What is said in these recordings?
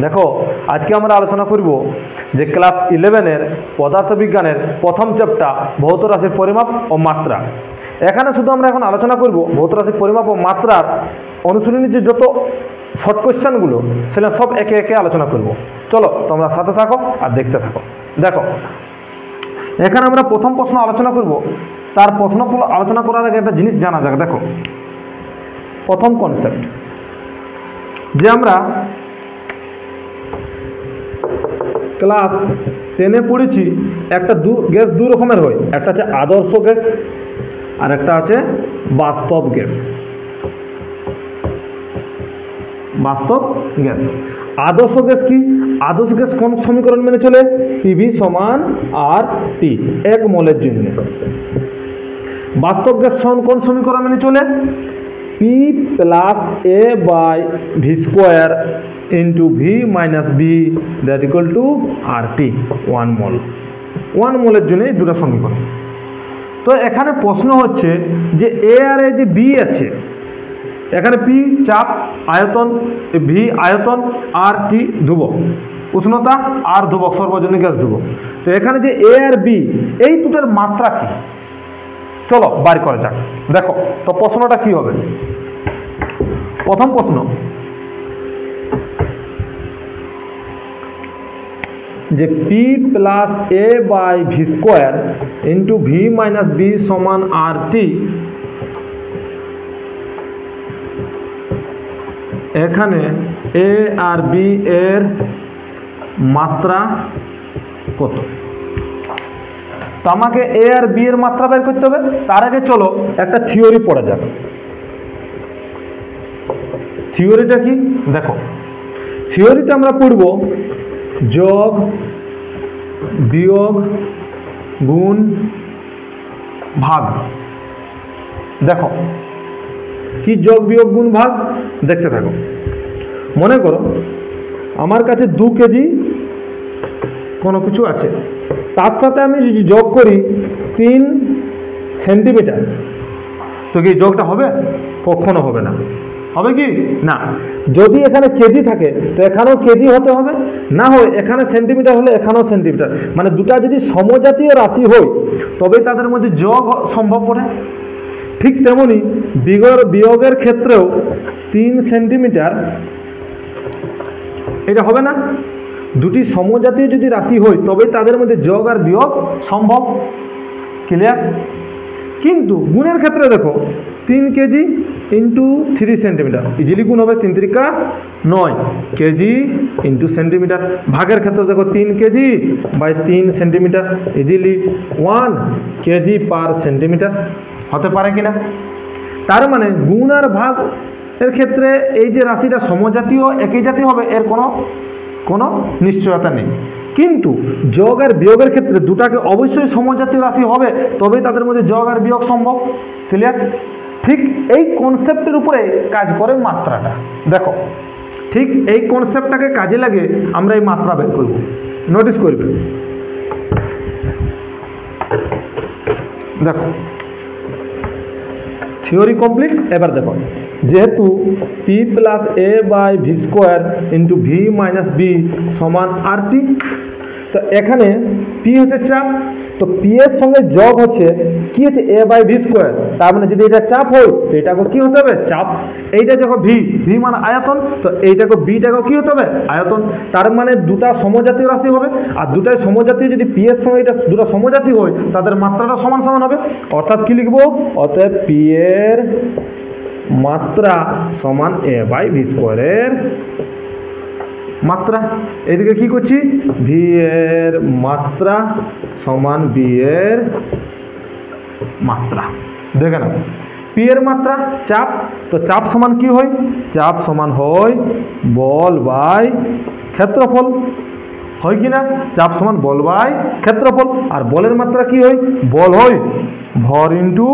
দেখো আজকে আমরা আলোচনা করব যে ক্লাস 11-এর পদার্থবিজ্ঞানের প্রথম চ্যাপ্টার ভৌত রাশির পরিমাপ ও মাত্রা। এখানে শুধু আমরা এখন আলোচনা করব ভৌত রাশির পরিমাপ ও মাত্রার অনুশীলনীর যে যত শর্ট কোয়েশ্চেনগুলো সেটা সব একে একে আলোচনা করব। চলো তোমরা সাথে থাকো আর দেখতে থাকো। দেখো এখানে আমরা প্রথম প্রশ্ন আলোচনা করব, তার প্রশ্ন আলোচনা করার আগে একটা জিনিস জানা যাক। দেখো প্রথম কনসেপ্ট যে আমরা ক্লাস 10-এ পড়েছি একটা গ্যাস দু রকমের হয়, একটা আছে আদর্শ গ্যাস আর একটা আছে বাস্তব গ্যাস। বাস্তব গ্যাস আদর্শ গ্যাস কি? আদর্শ গ্যাস কোন সমীকরণ মেনে চলে? পিভি সমান আর টি 1 মোলের জন্য। বাস্তব গ্যাস কোন সমীকরণ মেনে চলে? P plus A by V square into V minus B that equal to R T 1 mole. 1 মোলের জন্য এই দুটো সমীকরণ। তো এখানে প্রশ্ন হচ্ছে যে এ আর এ যে বি আছে, এখানে পি চাপ, আয়তন, ভি আয়তন, আর টি ধ্রুবক উষ্ণতা, আর ধ্রুবক সর্বজনীন গ্যাস ধ্রুবক। তো এখানে যে এ আর বি এই দুটোর মাত্রা কি চলো বার করা যাক। দেখো তো প্রশ্নটা কি হবে। প্রথম প্রশ্ন যে P plus A by V square into V minus B সমান আর টি, এখানে এ আর বি এর মাত্রা কত? তো আমাকে এ আর বি এর মাত্রা বের করতে হবে। তার আগে চলো একটা থিওরি পড়া যাক। থিওরিটা কি? দেখো থিওরিতে আমরা পড়ব যোগ বিয়োগ গুণ ভাগ। দেখো কি যোগ বিয়োগ গুণ ভাগ দেখতে থাকো। মনে করো আমার কাছে 2 কেজি কোনো কিছু আছে, তার সাথে আমি যদি যোগ করি 3 সেন্টিমিটার, তো কি যোগটা হবে? কখনো হবে না। হবে কি না? যদি এখানে কেজি থাকে তো এখানেও কেজি হতে হবে, না হয় এখানে সেন্টিমিটার হলে এখানেও সেন্টিমিটার। মানে দুটা যদি সমজাতীয় রাশি হয় তবেই তাদের মধ্যে যোগ সম্ভব পড়ে। ঠিক তেমনি বিয়োগের ক্ষেত্রেও 3 সেন্টিমিটার এটা হবে না। দুটি সমজাতীয় যদি রাশি হয় তবেই তাদের মধ্যে যোগ আর বিয়োগ সম্ভব। ক্লিয়ার? কিন্তু গুণের ক্ষেত্রে দেখো 3 কেজি ইন্টু 3 সেন্টিমিটার ইজিলি গুণ হবে, 3 3 9 কেজি ইন্টু সেন্টিমিটার। ভাগের ক্ষেত্রে দেখো 3 KG by 3 centimetre easily 1 KG per centimetre. হতে পারে কিনা? তার মানে গুণ আর ভাগ এর ক্ষেত্রে এই যে রাশিটা সমজাতীয় একই জাতীয় হবে এর কোনো নিশ্চয়তা নেই। কিন্তু যোগ আর বিয়োগের ক্ষেত্রে দুটাকে অবশ্যই সমজাতীয় রাশি হবে, তবেই তাদের মধ্যে যোগ আর বিয়োগ সম্ভব। ক্লিয়ার? ঠিক এই কনসেপ্টের উপরে কাজ করে মাত্রাটা। দেখো ঠিক এই কনসেপ্টটাকে কাজে লাগে আমরা এই মাত্রা বের করব। নোটিস করবে। দেখো থিওরি কমপ্লিট। এবার দেখো যেহেতু P plus A by V square into V minus B সমান আর টি, তো এখানে পি হচ্ছে চাপ, তো পি এর সঙ্গে যোগ হচ্ছে কি হচ্ছে এ বাই ভি স্কোয়ার। তার মানে যদি এটা চাপ হয় তো এটাকে কি হতে হবে? চাপ। এইটা যখন ভি মানে আয়তন, তো এইটাকে বিটাকে কি হতে হবে? আয়তন। তার মানে দুটা সমজাতীয় রাশি হবে, আর দুটাই সমজাতীয় যদি পি এর সঙ্গে এটা দুটো সমজাতীয় হয় তাদের মাত্রাটা সমান সমান হবে। অর্থাৎ কি লিখবো? অতএব পি এর মাত্রা সমান এ বাই ভি স্কোয়ারের মাত্রা। এদিকে কি করছি? ভি এর মাত্রা সমান বি এর মাত্রা। দেখে নাও পি এর মাত্রা চাপ, তো চাপ সমান কি হয়? চাপ সমান হয় বল বাই ক্ষেত্রফল। হয় কি না? চাপ সমান বল বাই ক্ষেত্রফল। আর বলের মাত্রা কি হয়? বল হয় ভর ইন্টু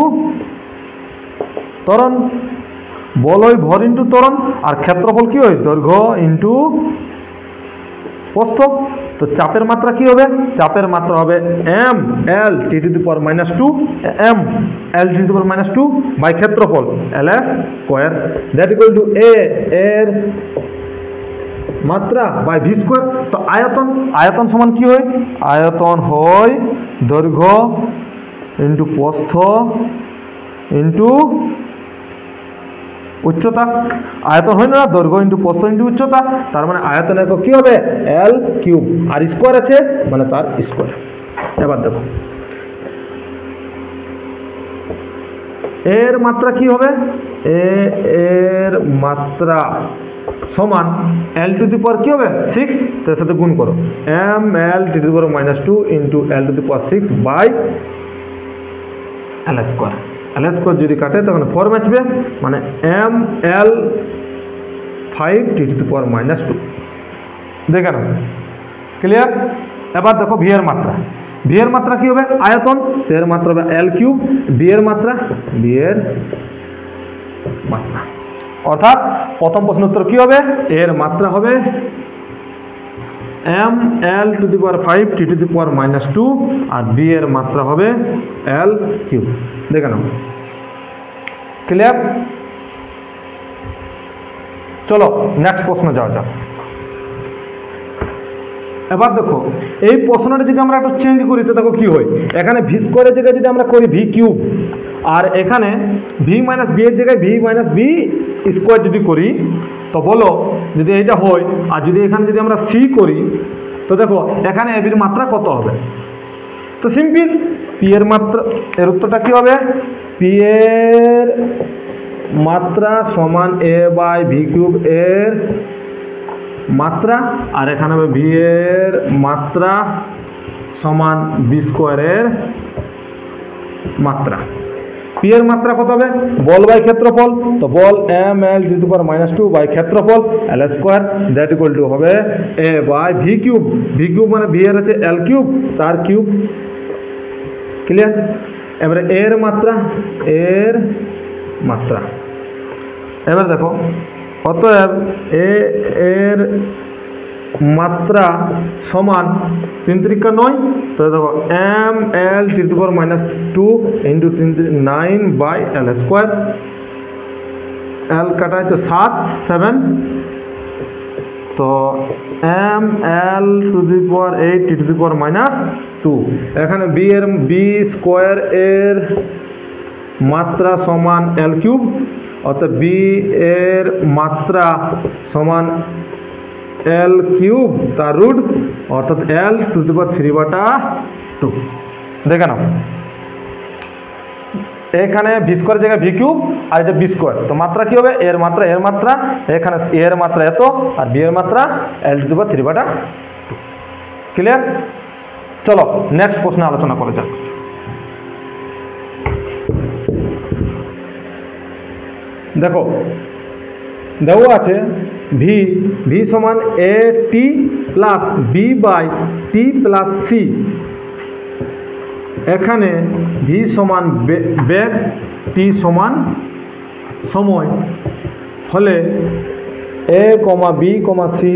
ত্বরণ। বল হয় ভর ইন্টু ত্বরণ, আর ক্ষেত্রফল কি হয়? দৈর্ঘ্য ইন্টু প্রস্থ। তো চাপের মাত্রা কি হবে? চাপের মাত্রা হবে M L T to the power -2 M L T to the power -2 by ক্ষেত্রফল L S square that equal to A এর মাত্রা বাই ভি স্কোয়ার। তো আয়তন, আয়তন সমান কি হয়? আয়তন হয় দৈর্ঘ্য ইন্টু প্রস্থ ইন্টু উচ্চতা। আয়তন হয় না দৈর্ঘ্য ইন্টু প্রস্থ ইন্টু উচ্চতা, তার মানে আয়তন একক কি হবে? এল কিউব, আর স্কোয়ার আছে মানে তার স্কোয়ার। এবার দেখো এর মাত্রা কি হবে? এর মাত্রা সমান এল টু দি পাওয়ার কি হবে? 6, তার সাথে গুণ করো M L to the power -2 into L to the power 6 by L square. L square যদি কাটে তখন ফর্ম আসবে, মানে M L 5 two the power -2। দেখে নাও, ক্লিয়ার? এবার দেখো ভি এর মাত্রা। ভি এর মাত্রা কি হবে? আয়তন, এর মাত্রা হবে এল কিউব। বি এর মাত্রা, বি এর মাত্রা, অর্থাৎ প্রথম প্রশ্নের উত্তর কি হবে? এর মাত্রা হবে M L to the power 5 T to the power -2, আর বি এর মাত্রা হবে এল কিউব। দেখে নাও, ক্লিয়ার? চলো নেক্সট প্রশ্ন যাওয়া যাক। এবার দেখো এই প্রশ্নটা যদি আমরা একটু চেঞ্জ করি তো দেখো কি হয়। এখানে ভি স্কোয়ারের জায়গায় যদি আমরা করি ভি কিউব, আর এখানে ভি মাইনাস বি এর জায়গায় ভি মাইনাস বি স্কোয়ার যদি করি, তো বলো যদি এইটা হয়, আর যদি এখানে যদি আমরা সি করি, তো দেখো এখানে এ বির মাত্রা কত হবে? তো সিম্পল, পি এর মাত্রা, এর উত্তরটা কি হবে? পি এর মাত্রা সমান এ বাই ভি কিউব এর মাত্রা, আর এখানে হবে ভি এর মাত্রা সমান বি স্কোয়ারের মাত্রা। পি এর মাত্রা কত হবে? বল বাই ক্ষেত্রফল, তো বল M L to the power -2 by ক্ষেত্রফল L square, that equal to হবে A by V cube. V cube মানে ভি এর আছে এল কিউব, তার কিউব। ক্লিয়ার? এবারে এর মাত্রা, এর মাত্রা। এবার দেখো অতএব এ এর মাত্রা সমান 3 × 9, তো দেখো M L to the power -2 into 9 by L square. L কাটা হচ্ছে 7 7, তো M L to the power 8 to the power -2। এখানে বি এর বি স্কোয়ার এর মাত্রা সমান এল কিউব, অর্থাৎ বি এর মাত্রা সমান এল কিউব তার রুট, অর্থাৎ এল টু দি পাওয়ার 3/2। দেখে নাও এখানে ভি স্কোয়ার জায়গায় ভি কিউব, আর এটা বি স্কোয়ার, তো মাত্রা কি হবে? এর মাত্রা, এর মাত্রা, এখানে এর মাত্রা এত, আর বি এর মাত্রা এল টু দি পাওয়ার 3/2। ক্লিয়ার? চলো নেক্সট প্রশ্নে আলোচনা করা যাক। দেখো দেওয়া আছে ভি, ভি সমান A T plus B by T plus C. এখানে ভি সমান বেগ, টি সমান সময় হলে এ কমা বি কমা সি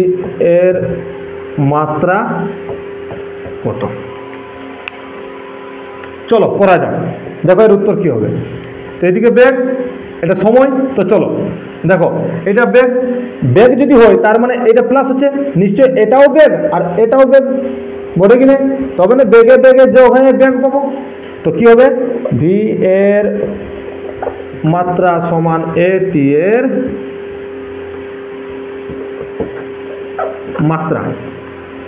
এর মাত্রা কত? চলো করা যাক। দেখো এর উত্তর কি হবে। তো এদিকে বেগ, এটা সময়, তো চলো দেখো এটা বেগ। বেগ যদি হয় তার মানে এটা প্লাস হচ্ছে, নিশ্চয়ই এটাও বেগ আর এটাও বেগ, বটে কিনে? তবে না বেগে বেগে যে ওখানে বেগ পাবো। তো কি হবে? ভি এর মাত্রা সমান এ টি এর মাত্রা।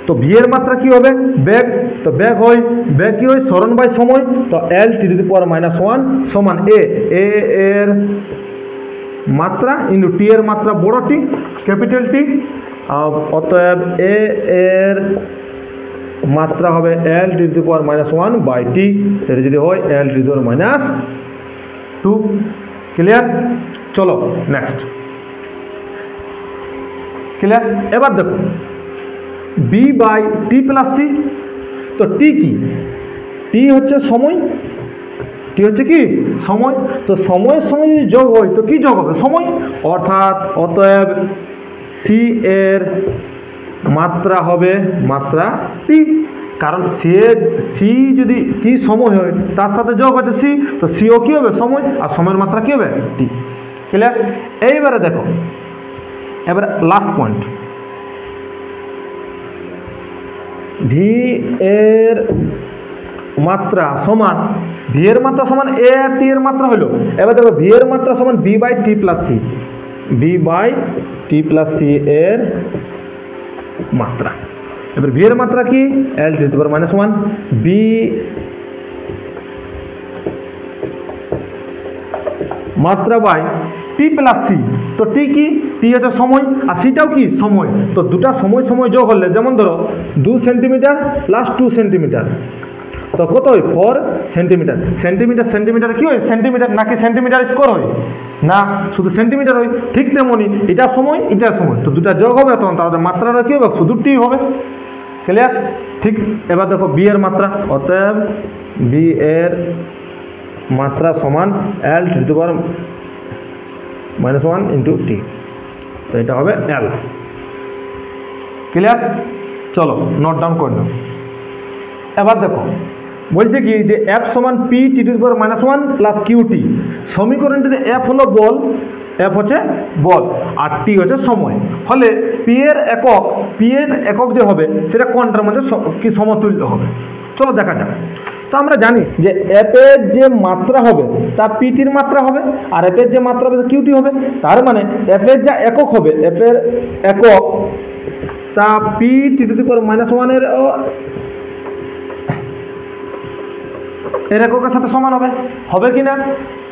তো ভি এর মাত্রা কি হবে? বেগ। তো বেগ হয়, বেগ কি হয়? সরণ বাই সময়, তো এল টি টু দি পাওয়ার -1 সমান এ এর মাত্রা ইন্টু টি এর মাত্রা বড় টি, ক্যাপিটাল টি। অতএব এ এর মাত্রা হবে এল to the power -1 by T, এটা যদি হয় L to the power -2। Clear? চলো নেক্সট। ক্লিয়ার? এবার দেখো B by T plus C. তো টি কি? টি হচ্ছে সময়, টি হচ্ছে কি? সময়। তো সময়ের সঙ্গে যদি যোগ হয় তো কি যোগ হবে? সময়। অর্থাৎ অতএব সি এর মাত্রা হবে মাত্রা টি, কারণ সি যদি টি সময় হয় তার সাথে যোগ আছে সি, তো সিও কি হবে? সময়, আর সময়ের মাত্রা কি হবে? টি। ক্লিয়ার? এইবারে দেখো, এবারে লাস্ট পয়েন্ট। ভি এর মাত্রা সমান ভি এর মাত্রা সমান এ টি এর মাত্রা হলো। এবার দেখো ভি এর মাত্রা সমান B by T plus C, B by T plus C এর মাত্রা। এবার ভি এর মাত্রা কি L to the power minus one B মাত্রা বাই টি প্লাস সি। তো টি কি, টি হচ্ছে সময় আর সিটাও কি সময়। তো দুটা সময় সময় যোগ হলে যেমন ধরো 2 সেন্টিমিটার প্লাস 2 সেন্টিমিটার, তো কত হয় 4 সেন্টিমিটার। সেন্টিমিটার সেন্টিমিটার কি হয় সেন্টিমিটার, নাকি সেন্টিমিটার স্কোয়ার হয় না, শুধু সেন্টিমিটার হয়। ঠিক তেমনি এটা সময় এটা সময়, তো দুটা যোগ হবে তখন তাদের মাত্রাটা কী হবে শুধু টি হবে। ক্লিয়ার? ঠিক। এবার দেখো বি এর মাত্রা, অতএব বি এর মাত্রা সমান L to the power minus one into T, তো এটা হবে এল। ক্লিয়ার? চলো নোট ডাউন করে নাও। এবার দেখো বলছে কি যে এফ সমান P T to the power minus one plus Q T. সমীকরণটিতে এফ হলো বল, এফ হচ্ছে বল আর টি হচ্ছে সময় হলে পি এর একক যে হবে সেটা কোনটার মধ্যে কি সমতুল্য হবে। চলো দেখা যাক। তো আমরা জানি যে এফ এর যে মাত্রা হবে তা পিটির মাত্রা হবে আর এফ এর যে মাত্রা হবে কিউটি হবে। তার মানে এফ এর যা একক হবে, এফ এর একক তা P T to the power minus ওয়ানের এর এককের সাথে সমান হবে, হবে কি না?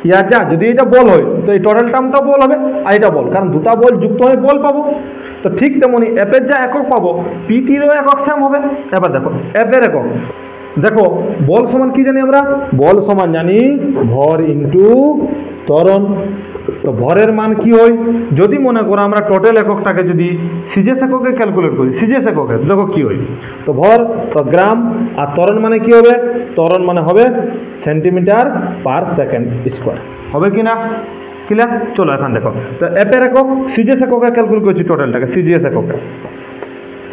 ইয়ার যা যদি এটা বল হয় তো এই টোটাল টার্মটাও বল হবে আর এটা বল, কারণ দুটা বল যুক্ত হয়ে বল পাবো। তো ঠিক তেমনি এফ এর যা একক পাবো পিটিরও একক সেম হবে। এবার দেখো এফ এর একক, দেখো বল সমান কি জানি আমরা, বল সমান জানি ভর ইন্টু ত্বরণ। তো ভরের মান কি হয়, যদি মনে করো আমরা টোটাল এককটাকে যদি সিজিএস এককে ক্যালকুলেট করি, সিজিএস এককে দেখো কি হয়, তো ভর তো গ্রাম আর ত্বরণ মানে কি হবে, ত্বরণ মানে হবে সেন্টিমিটার পার সেকেন্ড স্কোয়ার, হবে কি না? ক্লিয়ার? চলো এখন দেখো তো এফ এর একক সিজিএস এককে ক্যালকুলেট করছি টোটালটাকে সিজিএস এককে,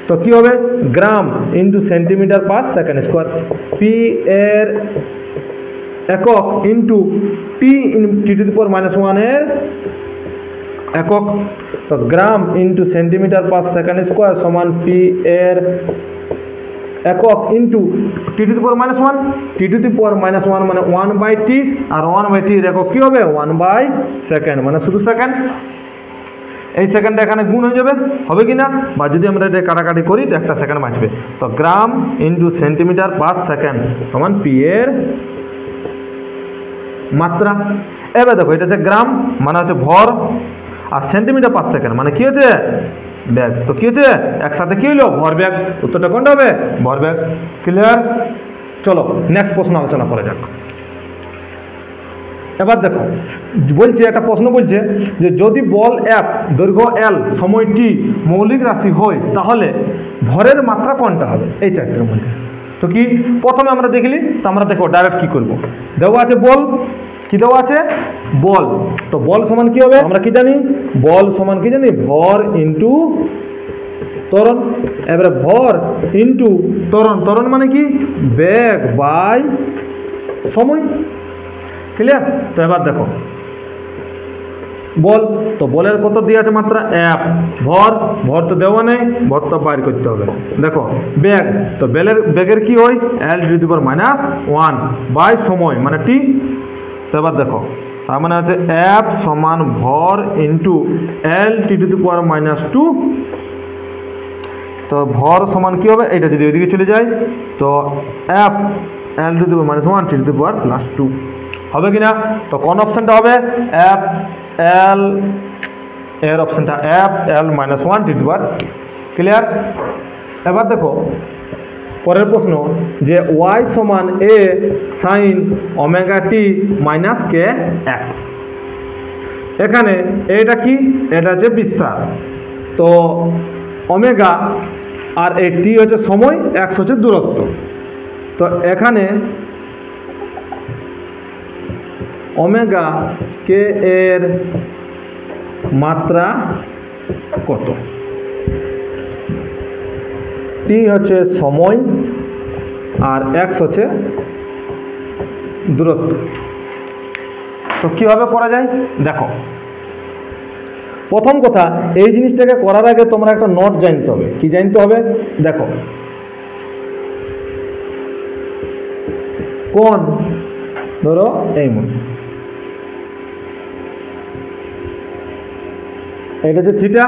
তো কি হবে gram into centimetre per second square. P এর একক into T T to the power minus ওয়ানের একক, তো gram into centimetre per second square সমান পি এর একক into T to the power minus one, T to the power minus one মানে 1/t আর 1/t এর একক কী হবে 1/সেকেন্ড মানে শুধু সেকেন্ড। এই সেকেন্ডটা এখানে গুণ হয়ে যাবে, হবে কি না? বা যদি আমরা এটা কাটাকাটি করি তো একটা সেকেন্ড বাঁচবে। তো gram into centimetre per second সমান পি এর মাত্রা। এবার দেখো এটা হচ্ছে গ্রাম মানে হচ্ছে ভর আর সেন্টিমিটার পার সেকেন্ড মানে কি হচ্ছে ব্যাগ। তো কি হচ্ছে একসাথে কি হলো ভর ব্যাগ, উত্তরটা কোনটা হবে ভর ব্যাগ। ক্লিয়ার? চলো নেক্সট প্রশ্ন আলোচনা করা যাক। এবার দেখো বলছে একটা প্রশ্ন বলছে যে যদি বল এফ দৈর্ঘ্য এল সময় টি মৌলিক রাশি হয় তাহলে ভরের মাত্রা কোনটা হবে এই চারটের মধ্যে। তো কি প্রথমে আমরা দেখলি, তো আমরা দেখো ডাইরেক্ট কি করব, দেওয়া আছে বল, কি দেওয়া আছে বল, তো বল সমান কি হবে আমরা কি জানি, বল সমান কি জানি ভর ইন্টু ত্বরণ। এবারে ভর ইন্টু ত্বরণ, ত্বরণ মানে কি বেগ বাই সময়। ক্লিয়ার? তো এবার দেখো বল, তো বলের কত দিয়ে আছে মাত্রা এফ, ভর ভর তো দেওয়া নেই, ভর তো বাইর করতে হবে। দেখো বেগ, তো বেগের কি হয় L to the power minus one by সময় মানে টি। তো এবার দেখো তার মানে হচ্ছে এফ সমান ভর into L T to the power minus two. তো ভর সমান কি হবে, এটা যদি ওইদিকে চলে যায় তো F L to the power minus one T to the power plus two, হবে কি না? তো কোন অপশানটা হবে এফ এল এর অপশানটা F L minus one T to the power. Clear? এবার দেখো পরের প্রশ্ন যে ওয়াই সমান A sine omega t minus K x. এখানে এটা কি, এটা হচ্ছে বিস্তার, তো ওমেগা আর এই টি হচ্ছে সময়, এক্স হচ্ছে দূরত্ব। তো এখানে ওমেগা কে এর মাত্রা কত, টি হচ্ছে সময় আর এক্স হচ্ছে দূরত্ব। তো কীভাবে করা যায় দেখো, প্রথম কথা এই জিনিসটাকে করার আগে তোমরা একটা নোট জানতে হবে। কি জানতে হবে দেখো, কোণ ধরো এই মন, এটা হচ্ছে থিটা,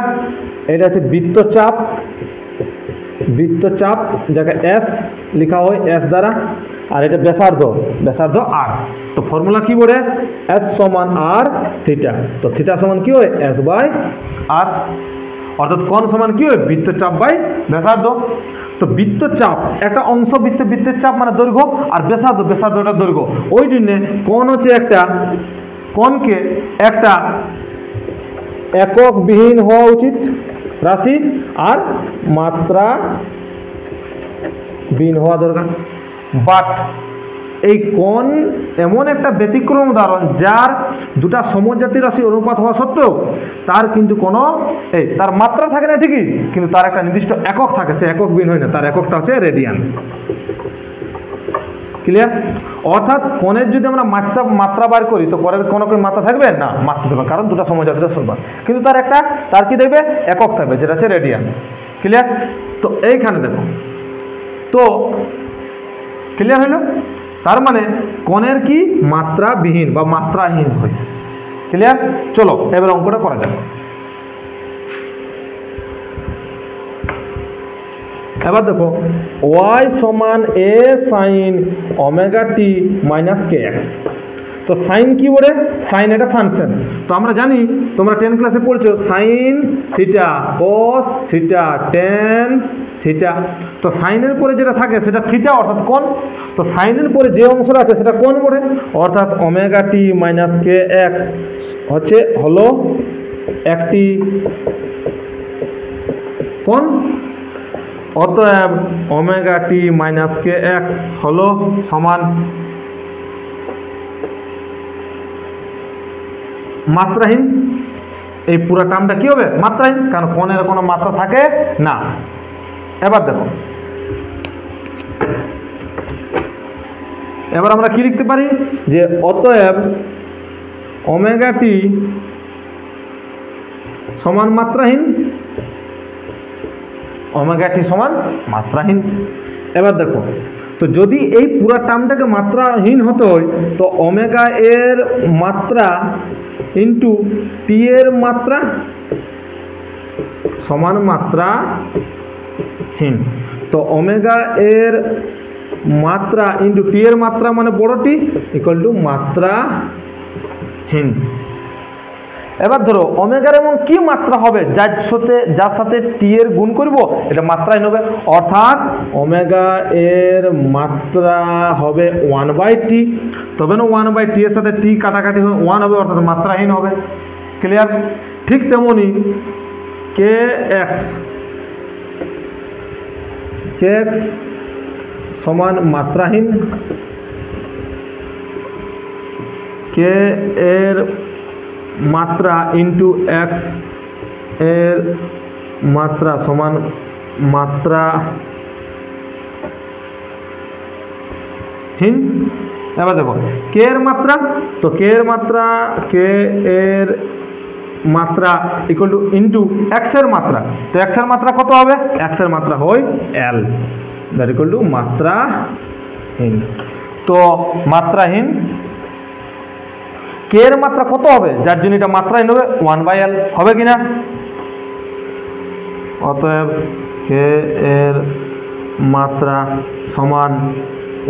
এটা হচ্ছে বৃত্তচাপ, বৃত্তচাপ যাকে এস লেখা হয় এস দ্বারা, আর এটা ব্যাসার্ধ, ব্যাসার্ধ আর। তো ফর্মুলা কি বলে, এস সমান আর থিটা। তো থিটা সমান কি হয়, এস বাই আর, অর্থাৎ কোণ সমান কি হয়, বৃত্তচাপ বাই ব্যাসার্ধ। তো বৃত্তচাপ একটা অংশ, বৃত্তের চাপ মানে দৈর্ঘ্য, আর ব্যাসার্ধ, ব্যাসার্ধটা দৈর্ঘ্য। ওই জন্যে কোণ হচ্ছে একটা, কোণকে একটা এককবিহীন হওয়া উচিত রাশি, আর মাত্রা বিহীন হওয়া দরকার। বাট এই কোণ এমন একটা ব্যতিক্রম উদাহরণ যার দুটা সমজাতীয় রাশি অনুপাত হওয়া সত্ত্বেও তার কিন্তু কোনো তার মাত্রা থাকে না ঠিকই, কিন্তু তার একটা নির্দিষ্ট একক থাকে, সে একক বিহীন হয় না, তার এককটা হচ্ছে রেডিয়ান। ক্লিয়ার? অর্থাৎ কোণের যদি আমরা মাত্রা বার করি তো কোণের কোনো মাত্রা থাকবে না, মাত্রা থাকবে, কারণ দুটা সমজাতীয় রাশি অনুপাত, কিন্তু তার একটা, তার কি দেখবে, একক থাকবে, যেটা হচ্ছে রেডিয়ান। ক্লিয়ার? তো এইখানে দেখো, তো ক্লিয়ার হলো, তার মানে কোণের কি মাত্রাবিহীন বা মাত্রাহীন হয়। ক্লিয়ার? চলো এবার অঙ্কটা করা যাক। এবার দেখো y সমান a sin omega t minus K x. তো সাইন কি বলে, সাইন একটা ফাংশন। তো আমরা জানি, তোমরা 10 ক্লাসে পড়ছো sine theta cos theta tan theta. তো সাইনের পরে যেটা থাকে সেটা থিটা, অর্থাৎ কোণ। তো সাইনের পরে যে অংশটা আছে সেটা কোণ বলে, অর্থাৎ ওমেগা টি মাইনাস কে এক্স হলো একটি কোণ। অতএব ওমেগা টি মাইনাস কে এক্স হলো সমান মাত্রাহীন। এই পুরো টার্মটা কি হবে, মাত্রাহীন, কারণ কোণের কোনো মাত্রা থাকে না। এবার দেখো, এবার আমরা কি লিখতে পারি, যে অতএব ওমেগা টি সমান মাত্রাহীন, ওমেগা টি সমান মাত্রাহীন। এবার দেখো, তো যদি এই পুরো টার্মটাকে মাত্রাহীন হতে হয় তো ওমেগা এর মাত্রা ইন্টু টি এর মাত্রা সমান মাত্রাহীন। তো ওমেগা এর মাত্রা ইন্টু টি এর মাত্রা মানে বড় টি ইকুয়াল টু মাত্রাহীন। এবার ধরো ওমেগার এমন কি মাত্রা হবে যার সাথে টি এর গুণ করব, এটা মাত্রাহীন হবে, অর্থাৎ ওমেগা এর মাত্রা হবে 1/t। তবে না 1/t এর সাথে টি কাটাকাটি 1 হবে, অর্থাৎ মাত্রাহীন হবে। ক্লিয়ার? ঠিক তেমনি কে এক্স সমান মাত্রাহীন, কে এর মাত্রা ইন্টু এক্স এর মাত্রা সমান মাত্রাহীন। এবার দেখো কে এর মাত্রা, তো কে এর মাত্রা ইকুয়াল টু ইন্টু এক্স এর মাত্রা। তো এক্স এর মাত্রা কত হবে, এক্স এর মাত্রা হয় এল, দ্যাট ইকুয়াল টু মাত্রাহীন। তো মাত্রাহীন কে এর মাত্রা কত হবে, যার জন্য এটা মাত্রাহীন হবে 1/l, হবে কিনা? অতএব কে এর মাত্রা সমান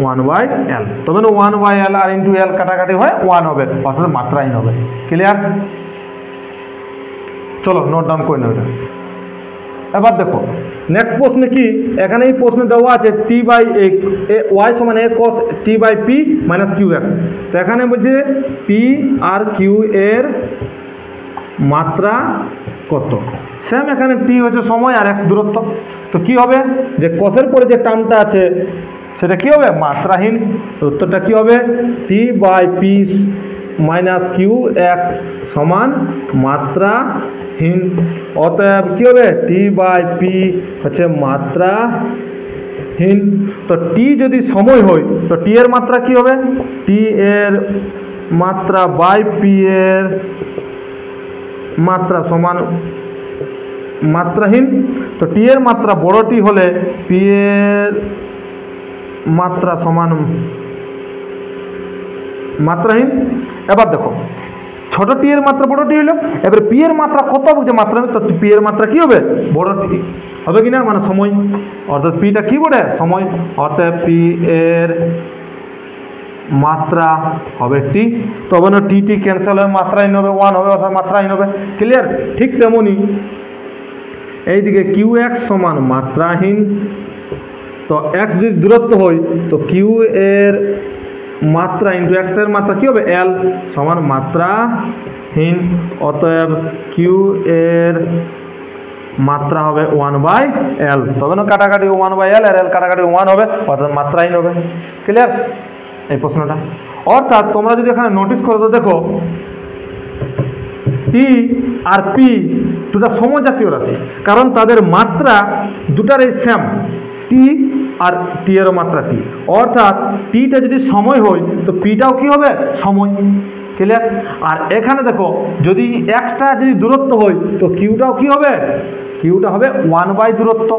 1/l। তবে 1/l আর ইন্টু এল কাটাকাটি হয় 1 হবে, অর্থাৎ মাত্রাহীন হবে। ক্লিয়ার? চলো নোট ডাউন করে নেব। এবার দেখো নেক্সট প্রশ্নে কি, এখানে এই প্রশ্নে দেওয়া আছে টি বাই ওয়াই সমান A cos T by P minus Q X. তো এখানে বলছে পি আর কিউ এর মাত্রা কত। সেম এখানে টি হচ্ছে সময় আর এক্স দূরত্ব। তো কি হবে, যে কসের পরে যে টার্মটা আছে সেটা কি হবে, মাত্রাহীন। উত্তরটা কি হবে, T by P minus Q X সমান মাত্রাহীন। অতএব কি হবে, টি বাই পি হচ্ছে মাত্রাহীন। তো টি যদি সময় হয় তো টি এর মাত্রা কি হবে, টি এর মাত্রা বাই পি এর মাত্রা সমান মাত্রাহীন। তো টি এর মাত্রা বড় টি হলে পি এর মাত্রা সমান মাত্রাহীন। এবার দেখো ছোট টি এর মাত্রা বড় টি হলো, এবার পি এর মাত্রা কত হবে মাত্রা হবে, তো পি এর মাত্রা কি হবে বড় টি হবে কিনা, মানে সময়, অর্থাৎ পিটা কি বলে সময়, অর্থাৎ পি এর মাত্রা হবে টি। তবে না টি টি ক্যান্সেল হবে, মাত্রাহীন হবে, 1 হবে, অর্থাৎ মাত্রাহীন হবে। ক্লিয়ার? ঠিক তেমনি এইদিকে কিউ এক্স সমান মাত্রাহীন, তো এক্স যদি দূরত্ব হয় তো কিউ এর মাত্রা ইন্টু এক্স এর মাত্রা কি হবে এল সমান মাত্রাহীন, অতএব কিউ এর মাত্রা হবে 1/L। তবে না কাটাকাটি 1/L আর এল কাটাকাটি 1 হবে, অর্থাৎ মাত্রাহীন হবে। ক্লিয়ার এই প্রশ্নটা? অর্থাৎ তোমরা যদি এখানে নোটিস করো তো দেখো টি আর পি দুটা সমজাতীয় রাশি, কারণ তাদের মাত্রা দুটার এই সেম, টি আর টি এর মাত্রা টি, অর্থাৎ টিটা যদি সময় হয় তো পিটাও কি হবে সময়। ক্লিয়ার? আর এখানে দেখো যদি এক্সটা যদি দূরত্ব হয় তো কিউটাও কি হবে, কিউটা হবে 1 দূরত্ব।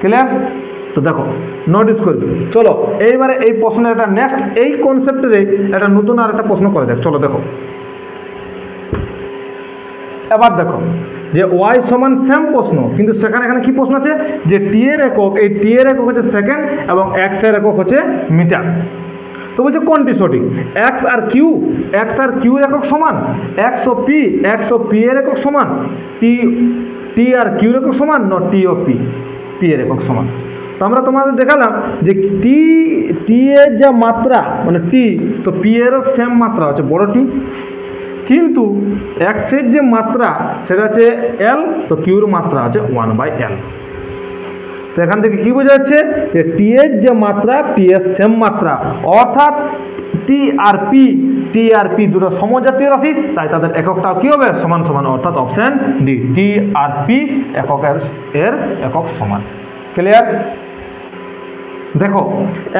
ক্লিয়ার? তো দেখো নোটিস করবে। চলো এইবারে এই প্রশ্নের একটা নেক্সট এই কনসেপ্টের একটা নতুন আর একটা প্রশ্ন করা যাক। চলো দেখো এবার দেখো যে ওয়াই সমান সেম প্রশ্ন, কিন্তু সেখানে এখানে কি প্রশ্ন আছে যে টি এর একক, এই টি এর একক হচ্ছে সেকেন্ড এবং এক্স এর একক হচ্ছে মিটার। তো বলছে কোনটি সঠিক, এক্স আর কিউ, এক্স আর কিউ একক সমান, এক্স ও পি এর একক সমান, টি আর কিউর একক সমান, ন টি ও পি এর একক সমান। তো আমরা তোমাদের দেখালাম যে টি এর যা মাত্রা মানে টি, তো পি এরও সেম মাত্রা হচ্ছে বড় টি, কিন্তু এক্সের যে মাত্রা সেটা হচ্ছে এল, তো কিউর মাত্রা আছে 1/L। তো এখান থেকে কি বোঝা যাচ্ছে যে টি এর যে মাত্রা পি এর সেম মাত্রা, অর্থাৎ টি আর পি দুটো সমজাতীয় রাশি, তাই তাদের এককটাও কি হবে সমান সমান, অর্থাৎ অপশন ডি, টি আর পি এর একক সমান। ক্লিয়ার? দেখো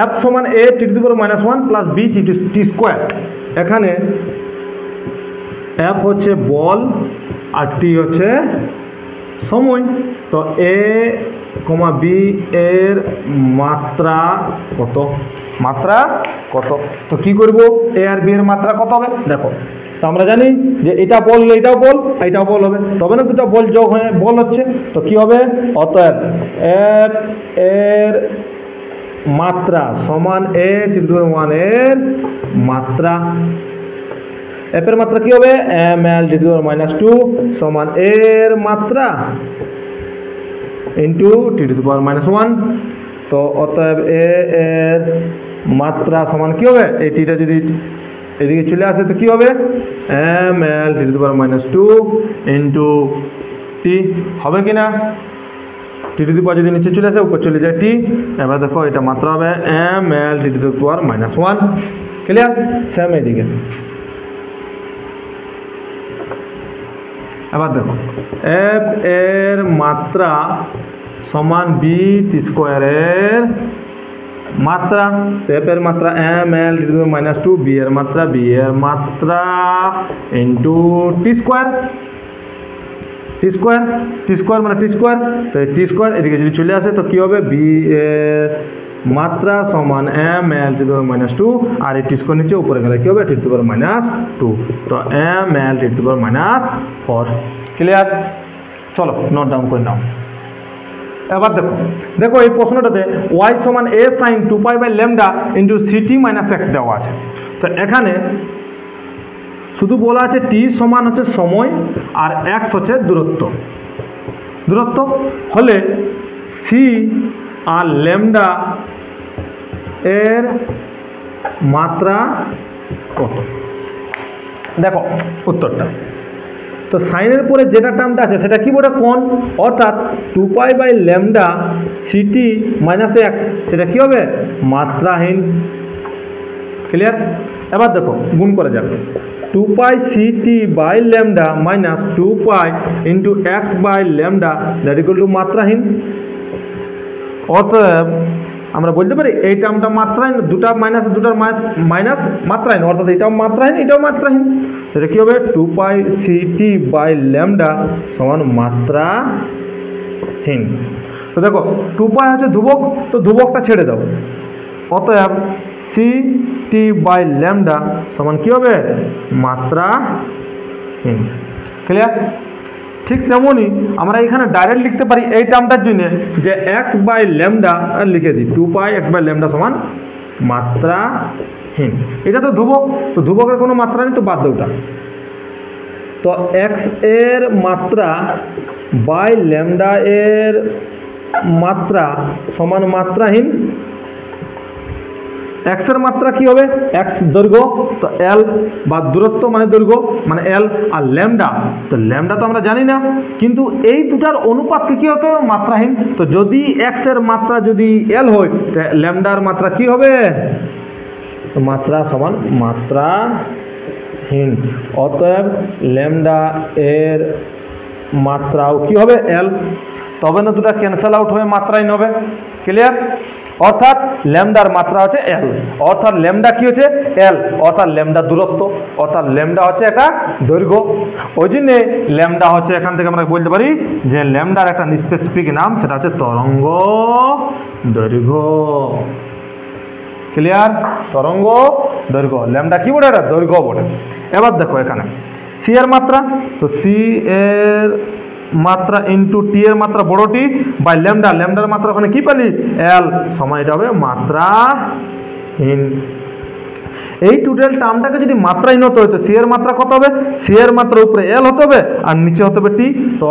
এফ সমান A T to the power -1 plus B T square, এখানে এফ হচ্ছে বল আর টি হচ্ছে সময়। তো এ কমা বি এর মাত্রা কত, তো কি করব এ আর বি এর মাত্রা কত হবে দেখো। তো আমরা জানি যে এটা বল এটাও বল হবে, তবে না দুটো বল যোগ হয়ে বল হচ্ছে, তো কি হবে অতএব এফ এর মাত্রা সমান A T to the power 1 এর মাত্রা, এফ এর মাত্রা কি হবে M L T to the power -2 সমান এর মাত্রা into T to the power -1। তো অতএব এ এর মাত্রা সমান কি হবে, এই টিটা যদি এদিকে চলে আসে তো কি হবে M L T to the power -2 into T, হবে কিনা, টি টু দি পাওয়ার যদি নিচে চলে আসে উপর চলে যায় টি। এবার দেখো এটা মাত্রা হবে M L T to the power -1। Clear? Same এদিকে। এবার দেখো এফ এর মাত্রা সমান বি টি স্কোয়ারের মাত্রা, এফ এর মাত্রা M L T to the power -2, B এর মাত্রা ইন্টু টি স্কোয়ার মানে টি স্কোয়ার, তো টি স্কোয়ার এদিকে যদি চলে আসে তো কি হবে বি এর মাত্রা সমান M L T to the power -2, আর এই টি স্কোয়ার নিচে উপরে গেলে কি হবে টি টু দি পাওয়ার -2, তো M L T to the power -4। Clear? চলো নোট ডাউন করে নাও। এবার দেখো এই প্রশ্নটাতে ওয়াই সমান A sine 2π/λ into C T - X দেওয়া আছে। তো এখানে শুধু বলা আছে টি সমান হচ্ছে সময় আর এক্স হচ্ছে দূরত্ব হলে সি আর ল্যামডা এর মাত্রা কত। দেখো উত্তরটা, তো সাইনের পরে যেটা টার্মটা আছে সেটা কি বলে কোণ, অর্থাৎ 2π/λ সিটি - এক্স সেটা কি হবে মাত্রাহীন। ক্লিয়ার? এবার দেখো গুণ করা যাবে 2π/λ minus 2π into x/λ that equal to মাত্রাহীন। অতএব আমরা বলতে পারি এই টার্মটা মাত্রাহীন, দুটা মাইনাস দুটার মাইনাস মাত্রাহীন, অর্থাৎ এটাও মাত্রাহীন। সেটা কি হবে 2π/λ সমান মাত্রাহীন। তো দেখো 2π হচ্ছে ধ্রুবক, তো ধ্রুবকটা ছেড়ে দাও, অতএব সি টি বাই ল্যামডা সমান কী হবে মাত্রাহীন। ক্লিয়ার? ঠিক তেমনই আমরা এখানে ডাইরেক্ট লিখতে পারি এই টার্মটার জন্য যে এক্স বাই ল্যামডা লিখে দিই 2 পাই এক্স বাই ল্যামডা সমান মাত্রাহীন। এটা তো ধ্রুবক, তো ধ্রুবকের কোনো মাত্রা নেই, তো বাদ দেওয়া। তো এক্স এর মাত্রা বাই ল্যামডা এর মাত্রা সমান মাত্রাহীন। এক্স এর মাত্রা কি হবে? এক্স দৈর্ঘ্য, তো এল বা দূরত্ব মানে দৈর্ঘ্য মানে এল, আর ল্যামডা, তো ল্যামডা তো আমরা জানি না, কিন্তু এই দুটার অনুপাতকে কি হতে হবে? মাত্রাহীন। তো যদি এক্স এর মাত্রা যদি এল হয়, তো ল্যামডার মাত্রা কি হবে? মাত্রা সমান মাত্রাহীন। অতএব ল্যামডা এর মাত্রাও কি হবে? এল। তবে না দুটা ক্যান্সেল আউট হয়ে মাত্রাহীন হবে। ক্লিয়ার? অর্থাৎ ল্যামডার মাত্রা হচ্ছে এল, অর্থাৎ ল্যামডা কি হচ্ছে? এল, অর্থাৎ ল্যামডা দূরত্ব, অর্থাৎ ল্যামডা হচ্ছে একটা দৈর্ঘ্য। ওই জন্যে ল্যামডা হচ্ছে, এখান থেকে আমরা বলতে পারি যে ল্যামডার একটা স্পেসিফিক নাম, সেটা হচ্ছে তরঙ্গ দৈর্ঘ্য। ক্লিয়ার? তরঙ্গ দৈর্ঘ্য, ল্যামডা কি বলে? এটা দৈর্ঘ্য বলে। এবার দেখো এখানে সি এর মাত্রা, তো সি এর মাত্রা ইন্টু টি এর মাত্রা বড় টি বাই ল্যামডা, ল্যামডার মাত্রা ওখানে কি পেলি? এল, সমান এটা হবে মাত্রাহীন। এই টোটাল টার্মটাকে যদি মাত্রাহীন হতে হয়, তো সি এর মাত্রা কত হবে? সি এর মাত্রা উপরে এল হতে হবে আর নিচে হতে হবে টি। তো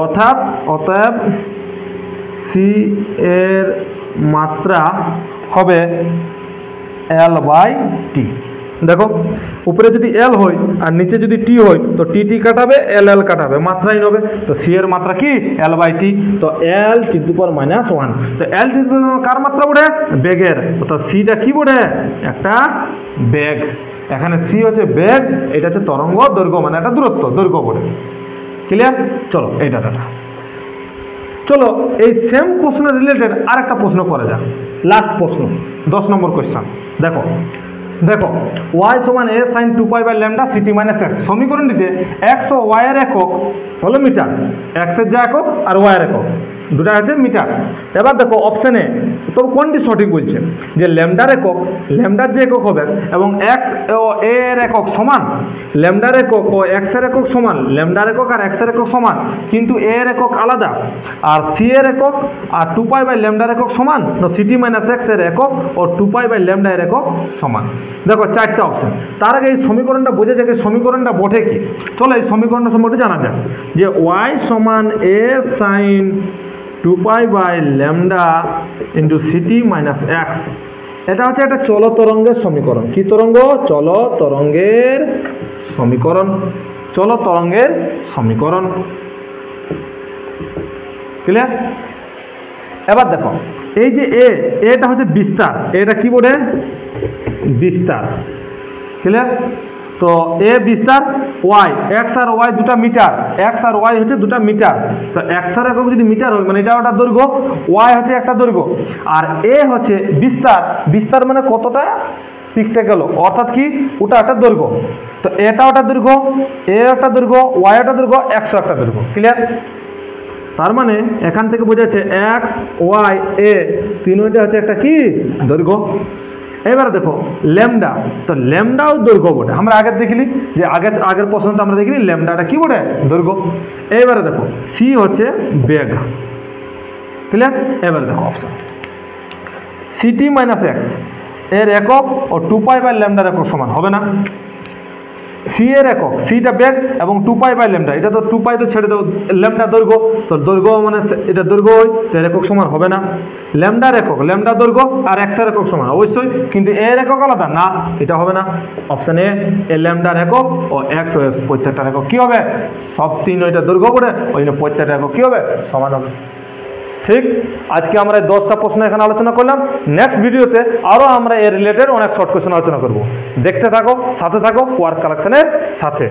অতএব সি এর মাত্রা হবে এল বাই টি। দেখো উপরে যদি এল হয় আর নিচে যদি টি হয়, তো টি টি কাটাবে, এল এল কাটাবে, মাত্রাহীন হবে। তো সি এর মাত্রা কি? L by T. তো এল টি টু পাওয়ার -1। তো এল টি টু পাওয়ার কার মাত্রা বলে? বেগের। অর্থাৎ সিটা কি বলে? একটা বেগ। এখানে সি হচ্ছে বেগ, এটা হচ্ছে তরঙ্গ দৈর্ঘ্য মানে একটা দূরত্ব, দৈর্ঘ্য বলে। ক্লিয়ার? চলো এই ডাটাটা, চলো এই সেম প্রশ্ন রিলেটেড আর একটা প্রশ্ন করা যাক। লাস্ট প্রশ্ন 10 নম্বর কোয়েশ্চন। দেখো দেখো y সমান a sin 2 pi by lambda C T minus X. সমীকরণটিতে x ও y এর একক হলো মিটার, x এর যা একক আর y এর একক দুটা আছে মিটার। এবার দেখো অপশানে তো কোনটি সঠিক বলছে? যে ল্যামডার একক, ল্যামডার যে একক হবে এবং x ও a এর একক সমান, ল্যামডার একক ও x এর একক সমান, ল্যামডার একক আর x এর একক সমান, কিন্তু a এর একক আলাদা, আর c এর একক আর 2 পাই বাই ল্যামডার একক সমান, তো সিটি মাইনাস x এর একক ও 2 পাই বাই ল্যামডা এর একক সমান। দেখো চারটা অপশন। তার আগে এই সমীকরণটা বোঝা যাক, এই সমীকরণটা বটে কি। চলো এই সমীকরণটা সম্পর্কে জানা যাক যে y সমান a sin 2 pi by lambda into C T minus X. এটা হচ্ছে একটা চল তরঙ্গের সমীকরণ। কি তরঙ্গ? চল তরঙ্গের সমীকরণ। চল তরঙ্গের সমীকরণ। ক্লিয়ার? এবার দেখো এই যে এটা হচ্ছে বিস্তার, এটা কি বলে? বিস্তার। ক্লিয়ার? তো এ বিস্তার, ওয়াই, এক্স আর ওয়াই দুটা মিটার, এক্স আর ওয়াই হচ্ছে দুটা মিটার। তো এক্স আর একক যদি মিটার হয় মানে এটা একটা দৈর্ঘ্য, ওয়াই হচ্ছে একটা দৈর্ঘ্য, আর এ হচ্ছে বিস্তার। বিস্তার মানে কতটা পিকটা গেল, অর্থাৎ কি ওটা একটা দৈর্ঘ্য। তো এটা একটা দৈর্ঘ্য, এ একটা দৈর্ঘ্য, ওয়াই একটা দৈর্ঘ্য, এক্স একটা দৈর্ঘ্য। ক্লিয়ার? তার মানে এখান থেকে বোঝা যাচ্ছে এক্স ওয়াই এ তিনটা হচ্ছে একটা কি দৈর্ঘ্য। এবারে দেখো ল্যামডা, তো ল্যামডাও দৈর্ঘ্য বটে। আমরা আগের দেখিলি যে আগের প্রশ্নটা আমরা দেখিনি ল্যামডাটা কি বটে? দৈর্ঘ্য। এবারে দেখো সি হচ্ছে বেগ। ক্লিয়ার? এবারে দেখো অপশন সিটি মাইনাস এক্স এর একক ও 2 পাই বাই ল্যামডার একক সমান হবে না। সি এর একক, সিটা বেগ এবং 2 পাই বাই ল্যামডা, এটা তো 2 পাই তো ছেড়ে দাও, ল্যামডা দৈর্ঘ্য, তো দৈর্ঘ্য মানে এটা দৈর্ঘ্য হয়, তো এর একক সমান হবে না। ল্যামডার একক, ল্যামডা দৈর্ঘ্য আর এক্স এর একক সমান অবশ্যই, কিন্তু এর একক আলাদা না, এটা হবে না। অপশন এ ল্যামডার একক ও এক্স ও প্রত্যেকটার একক কি হবে? সব তিন ওইটা দৈর্ঘ্য করে, ওই জন্য প্রত্যেকটা একক কি হবে? সমান হবে। ঠিক, আজকে আমরা 10টা প্রশ্ন এখানে আলোচনা করলাম। নেক্সট ভিডিওতে আরও আমরা এর রিলেটেড অনেক শর্ট কোয়েশ্চেন আলোচনা করব। দেখতে থাকো, সাথে থাকো কোয়ার্ক কালেকশনের সাথে।